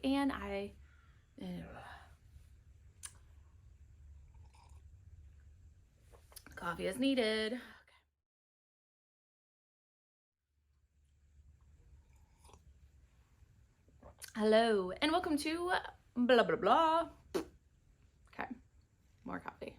and coffee is needed. Okay. Hello, and welcome to blah, blah, blah. Okay, more coffee.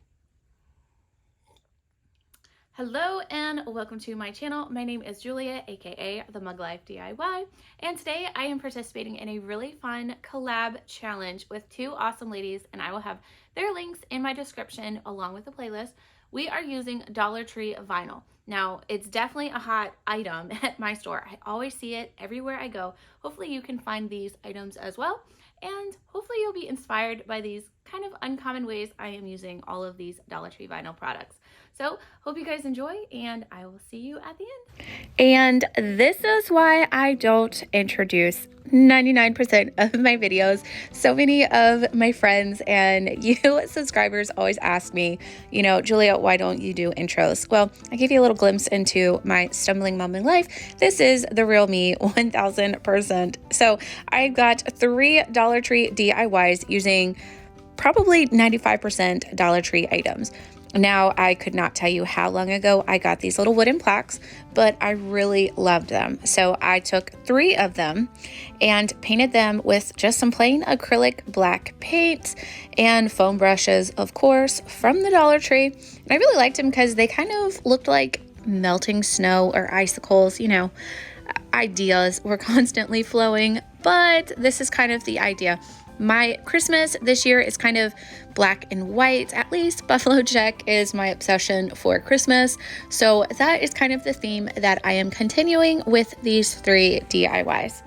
Hello and welcome to my channel. My name is Julia, aka The Mug Life DIY, and today I am participating in a really fun collab challenge with two awesome ladies, and I will have their links in my description along with the playlist. We are using Dollar Tree vinyl. Now, it's definitely a hot item at my store. I always see it everywhere I go. Hopefully you can find these items as well, and hopefully you'll be inspired by these kind of uncommon ways I am using all of these Dollar Tree vinyl products. So hope you guys enjoy, and I will see you at the end. And this is why I don't introduce 99% of my videos. So many of my friends and you subscribers always ask me, you know, Julia, why don't you do intros? Well, I gave you a little glimpse into my stumbling mumbling life. This is the real me 1000%. So I got 3 Dollar Tree DIYs using probably 95% Dollar Tree items. Now, I could not tell you how long ago I got these little wooden plaques, but I really loved them. So I took 3 of them and painted them with just some plain acrylic black paint and foam brushes, of course, from the Dollar Tree. And I really liked them because they kind of looked like melting snow or icicles, you know. Ideas were constantly flowing, but this is kind of the idea. My Christmas this year is kind of black and white. At least Buffalo Check is my obsession for Christmas. So that is kind of the theme that I am continuing with these 3 DIYs.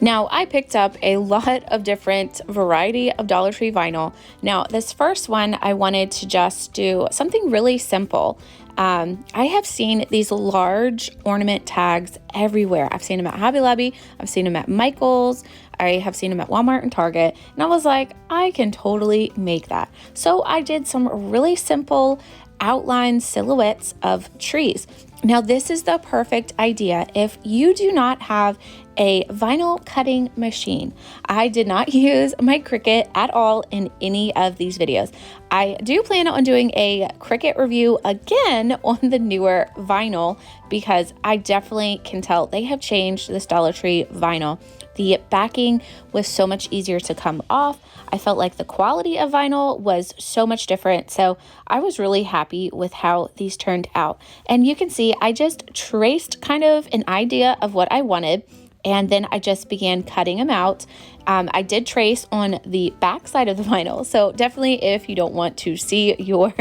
Now, I picked up a lot of different variety of Dollar Tree vinyl. Now, this first one, I wanted to just do something really simple. I have seen these large ornament tags everywhere. I've seen them at Hobby Lobby. I've seen them at Michael's. I have seen them at Walmart and Target. And I was like, I can totally make that. So I did some really simple outline silhouettes of trees. Now, this is the perfect idea if you do not have a vinyl cutting machine. I did not use my Cricut at all in any of these videos. I do plan on doing a Cricut review again on the newer vinyl because I definitely can tell they have changed this Dollar Tree vinyl. The backing was so much easier to come off. I felt like the quality of vinyl was so much different. So I was really happy with how these turned out. And you can see I just traced kind of an idea of what I wanted. And then I just began cutting them out. I did trace on the back side of the vinyl. So definitely if you don't want to see your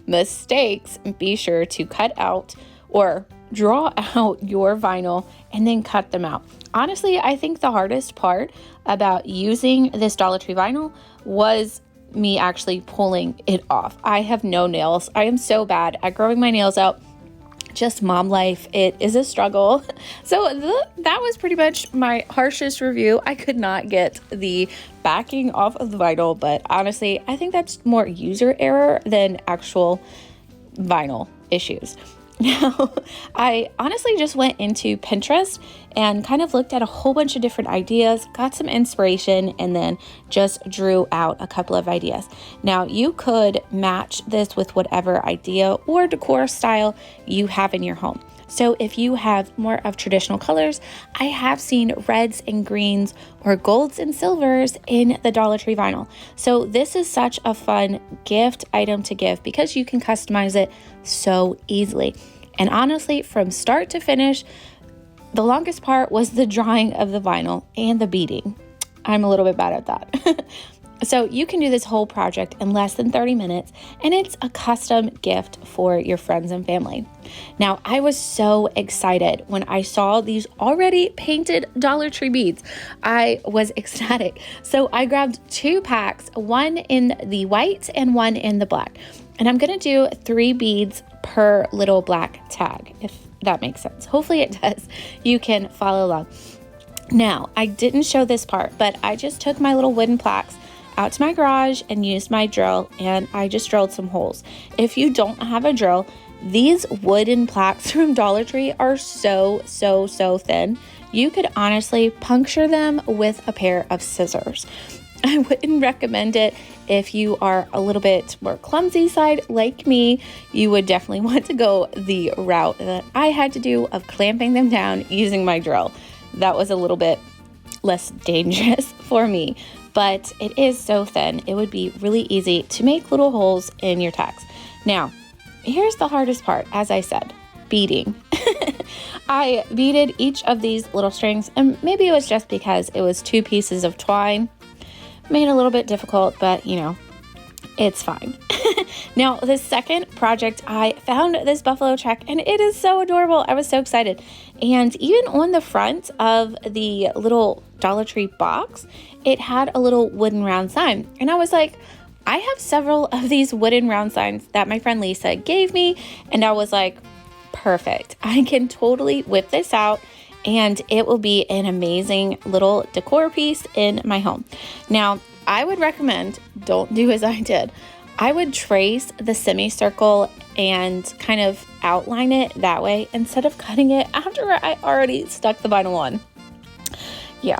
mistakes, be sure to cut out or draw out your vinyl and then cut them out. Honestly, I think the hardest part about using this Dollar Tree vinyl was me actually pulling it off. I have no nails. I am so bad at growing my nails out. Just mom life, it is a struggle. So that was pretty much my harshest review. I could not get the backing off of the vinyl, but honestly, I think that's more user error than actual vinyl issues. Now, I honestly just went into Pinterest and kind of looked at a whole bunch of different ideas, got some inspiration, and then just drew out a couple of ideas. Now, you could match this with whatever idea or decor style you have in your home. So if you have more of traditional colors, I have seen reds and greens or golds and silvers in the Dollar Tree vinyl. So this is such a fun gift item to give because you can customize it so easily. And honestly, from start to finish, the longest part was the drawing of the vinyl and the beading. I'm a little bit bad at that. So you can do this whole project in less than 30 minutes, and it's a custom gift for your friends and family. Now, I was so excited when I saw these already painted Dollar Tree beads. I was ecstatic. So I grabbed 2 packs, one in the white and one in the black. And I'm gonna do 3 beads per little black tag, if that makes sense. Hopefully it does. You can follow along. Now, I didn't show this part, but I just took my little wooden plaques out to my garage and used my drill, and I just drilled some holes. If you don't have a drill, these wooden plaques from Dollar Tree are so thin. you could honestly puncture them with a pair of scissors. I wouldn't recommend it if you are a little bit more clumsy side like me. You would definitely want to go the route that I had to do of clamping them down using my drill. That was a little bit less dangerous for me, but it is so thin. It would be really easy to make little holes in your tacks. Now, here's the hardest part, as I said, beading. I beaded each of these little strings, and maybe it was just because it was 2 pieces of twine. Made it a little bit difficult, but you know, it's fine. Now, the second project, I found this buffalo check, and it is so adorable. I was so excited. And even on the front of the little Dollar Tree box, it had a little wooden round sign. And I was like, I have several of these wooden round signs that my friend Lisa gave me, and I was like, perfect. I can totally whip this out and it will be an amazing little decor piece in my home. Now, I would recommend, don't do as I did. I would trace the semicircle and kind of outline it that way instead of cutting it after I already stuck the vinyl on. Yeah,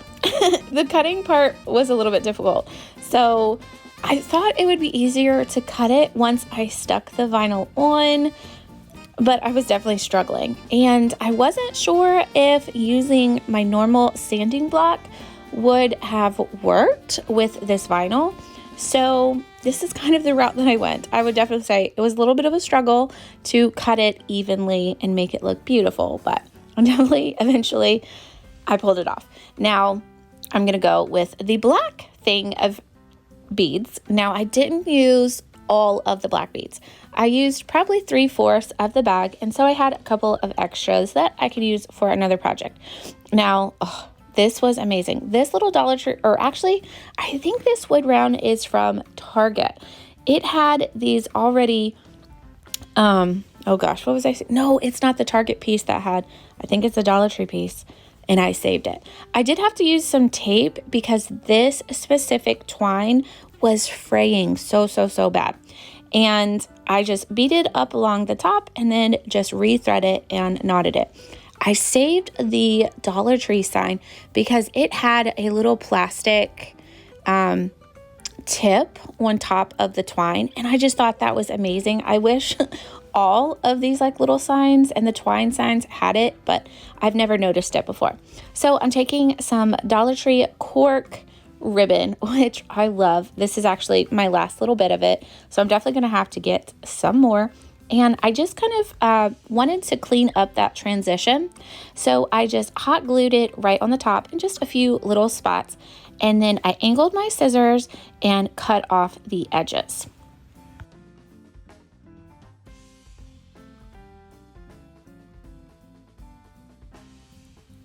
the cutting part was a little bit difficult. So I thought it would be easier to cut it once I stuck the vinyl on, but I was definitely struggling. And I wasn't sure if using my normal sanding block would have worked with this vinyl. So this is kind of the route that I went. I would definitely say it was a little bit of a struggle to cut it evenly and make it look beautiful, but definitely eventually I pulled it off. Now I'm gonna go with the black thing of beads. Now I didn't use all of the black beads. I used probably 3/4 of the bag, and so I had a couple of extras that I could use for another project. Now, this was amazing. This little Dollar Tree, or actually, I think this wood round is from Target. It had these already, oh gosh, what was I saying? No, it's not the Target piece that had, I think it's a Dollar Tree piece, and I saved it. I did have to use some tape because this specific twine was fraying so bad. And I just beaded up along the top and then just rethread it and knotted it. I saved the Dollar Tree sign because it had a little plastic tip on top of the twine, and I just thought that was amazing. I wish all of these like little signs and the twine signs had it, but I've never noticed it before. So I'm taking some Dollar Tree Cork Ribbon, which I love. This is actually my last little bit of it, so I'm definitely going to have to get some more. And I just kind of wanted to clean up that transition, so I just hot glued it right on the top in just a few little spots, and then I angled my scissors and cut off the edges.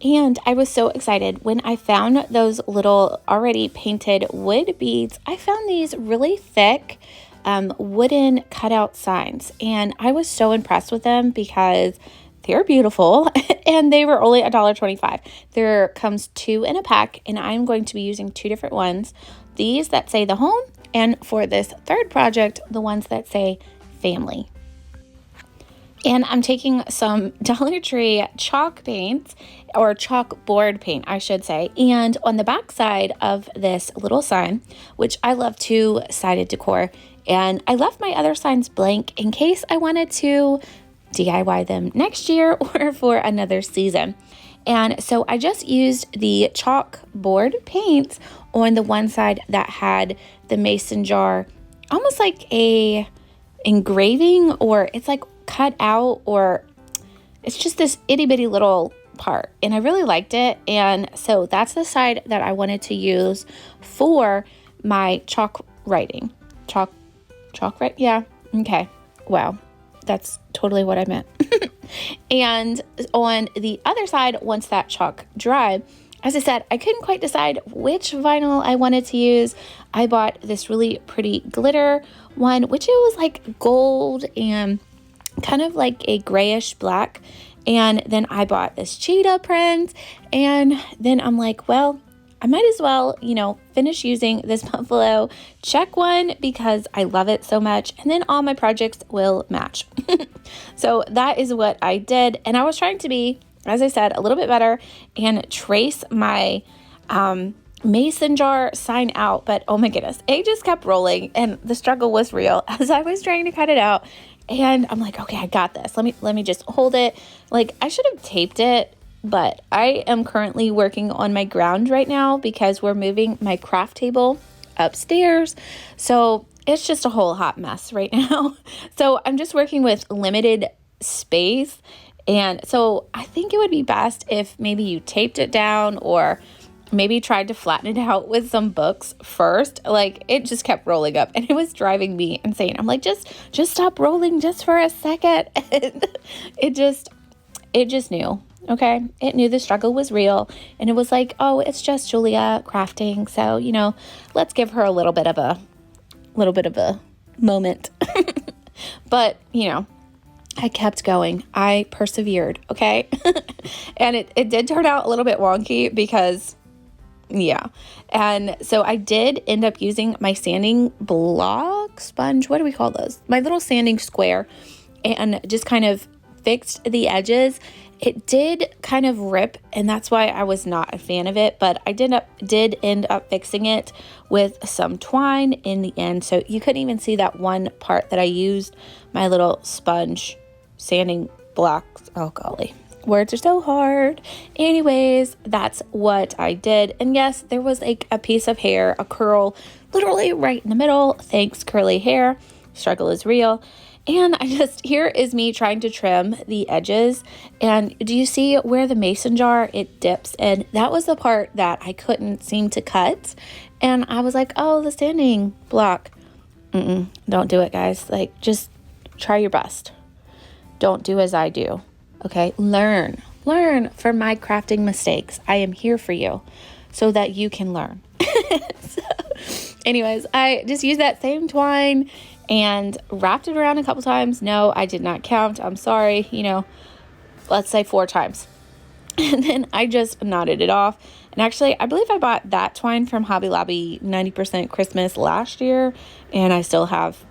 And I was so excited when I found those little already painted wood beads. I found these really thick wooden cutout signs, and I was so impressed with them because they're beautiful and they were only $1.25. There comes 2 in a pack, and I'm going to be using 2 different ones. These that say the home, and for this third project, the ones that say family. And I'm taking some Dollar Tree chalk paint, or chalkboard paint, I should say. And on the back side of this little sign, which I love 2-sided decor, and I left my other signs blank in case I wanted to DIY them next year or for another season. And so I just used the chalkboard paint on the one side that had the mason jar, almost like a engraving, or it's like cut out, or it's just this itty bitty little part, and I really liked it. And so that's the side that I wanted to use for my chalk writing. Chalk write? Yeah. Okay. Wow. That's totally what I meant. And on the other side, once that chalk dried, as I said, I couldn't quite decide which vinyl I wanted to use. I bought this really pretty glitter one, which it was like gold and kind of like a grayish black. And then I bought this cheetah print, and then I'm like, well, I might as well, finish using this buffalo check one because I love it so much, and then all my projects will match. So that is what I did, and I was trying to be as I said, a little bit better and trace my mason jar sign out. But oh my goodness, it just kept rolling and the struggle was real as I was trying to cut it out. And I'm like, okay, I got this. Let me just hold it. Like, I should have taped it, but I am currently working on my ground right now because we're moving my craft table upstairs. So it's just a whole hot mess right now. So I'm just working with limited space. And so I think it would be best if maybe you taped it down or maybe tried to flatten it out with some books first. Like, it just kept rolling up and it was driving me insane. I'm like, just stop rolling just for a second. And it just knew, okay? It knew the struggle was real and it was like, oh, it's just Julia crafting. So, you know, let's give her a little bit of a moment. But, you know, I kept going. I persevered, okay? And it did turn out a little bit wonky because yeah. And so I did end up using my sanding block sponge. What do we call those? My little sanding square, and just kind of fixed the edges. It did kind of rip, and that's why I was not a fan of it, but I did end up fixing it with some twine in the end. So you couldn't even see that one part that I used my little sponge sanding blocks. Oh golly. Words are so hard. Anyways, that's what I did. And yes, there was like a piece of hair, a curl, literally right in the middle. Thanks, curly hair. Struggle is real. And here is me trying to trim the edges. And do you see where the mason jar, it dips? And that was the part that I couldn't seem to cut. And I was like, oh, the sanding block. Don't do it, guys. Like, just try your best. Don't do as I do. Okay, learn from my crafting mistakes. I am here for you so that you can learn. So, anyways, I just used that same twine and wrapped it around a couple times. No, I did not count. I'm sorry. You know, let's say 4 times. And then I just knotted it off. And actually, I believe I bought that twine from Hobby Lobby 90% Christmas last year, and I still have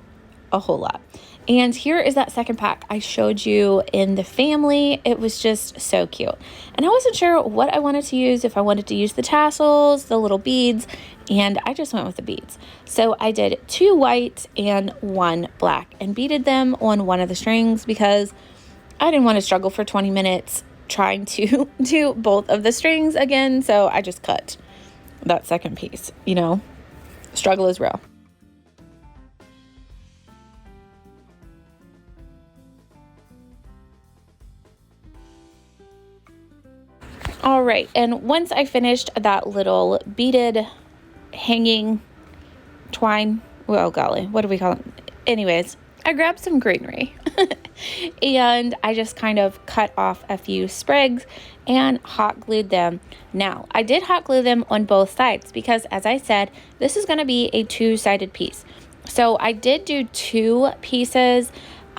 a whole lot. And here is that second pack I showed you in the family. It was just so cute. And I wasn't sure what I wanted to use, if I wanted to use the tassels, the little beads, and I just went with the beads. So I did 2 white and 1 black and beaded them on one of the strings because I didn't want to struggle for 20 minutes trying to do both of the strings again. So I just cut that second piece, you know, struggle is real. All right, and once I finished that little beaded hanging twine, well, golly, what do we call it? Anyways, I grabbed some greenery and I just kind of cut off a few sprigs and hot glued them. Now, I did hot glue them on both sides because, as I said, this is going to be a 2-sided piece. So I did do 2 pieces.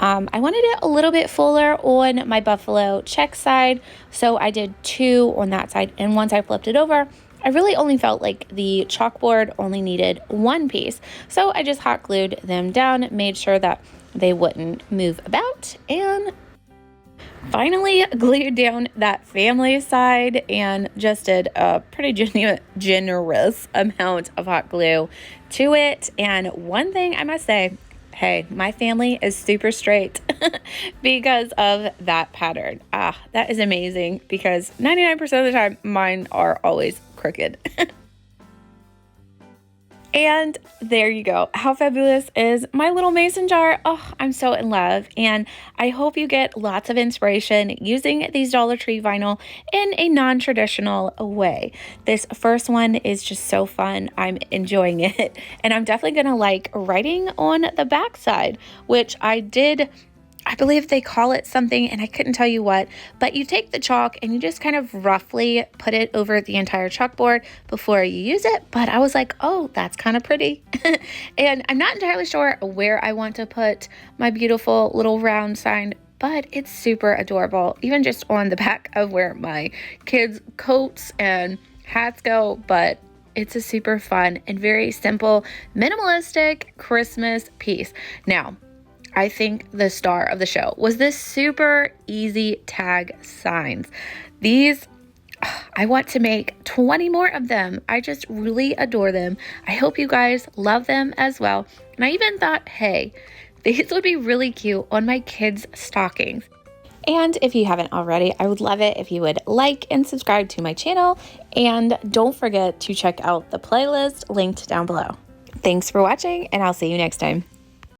I wanted it a little bit fuller on my buffalo check side, so I did 2 on that side. And once I flipped it over, I really only felt like the chalkboard only needed 1 piece. So I just hot glued them down, made sure that they wouldn't move about, and finally glued down that family side and just did a pretty generous amount of hot glue to it. And one thing I must say, hey, my family is super straight because of that pattern. That is amazing because 99% of the time, mine are always crooked. And there you go. How fabulous is my little mason jar? Oh, I'm so in love. And I hope you get lots of inspiration using these Dollar Tree vinyl in a non-traditional way. This first one is just so fun. I'm enjoying it. And I'm definitely going to like writing on the back side, which I did. I believe they call it something, and I couldn't tell you what, but you take the chalk and you just kind of roughly put it over the entire chalkboard before you use it. But I was like, oh, that's kind of pretty. And I'm not entirely sure where I want to put my beautiful little round sign, but it's super adorable, even just on the back of where my kids' coats and hats go. But it's a super fun and very simple, minimalistic Christmas piece. Now, I think the star of the show was this super easy tag signs. These, I want to make 20 more of them. I just really adore them. I hope you guys love them as well. And I even thought, hey, these would be really cute on my kids' stockings. And if you haven't already, I would love it if you would like and subscribe to my channel. And don't forget to check out the playlist linked down below. Thanks for watching, and I'll see you next time.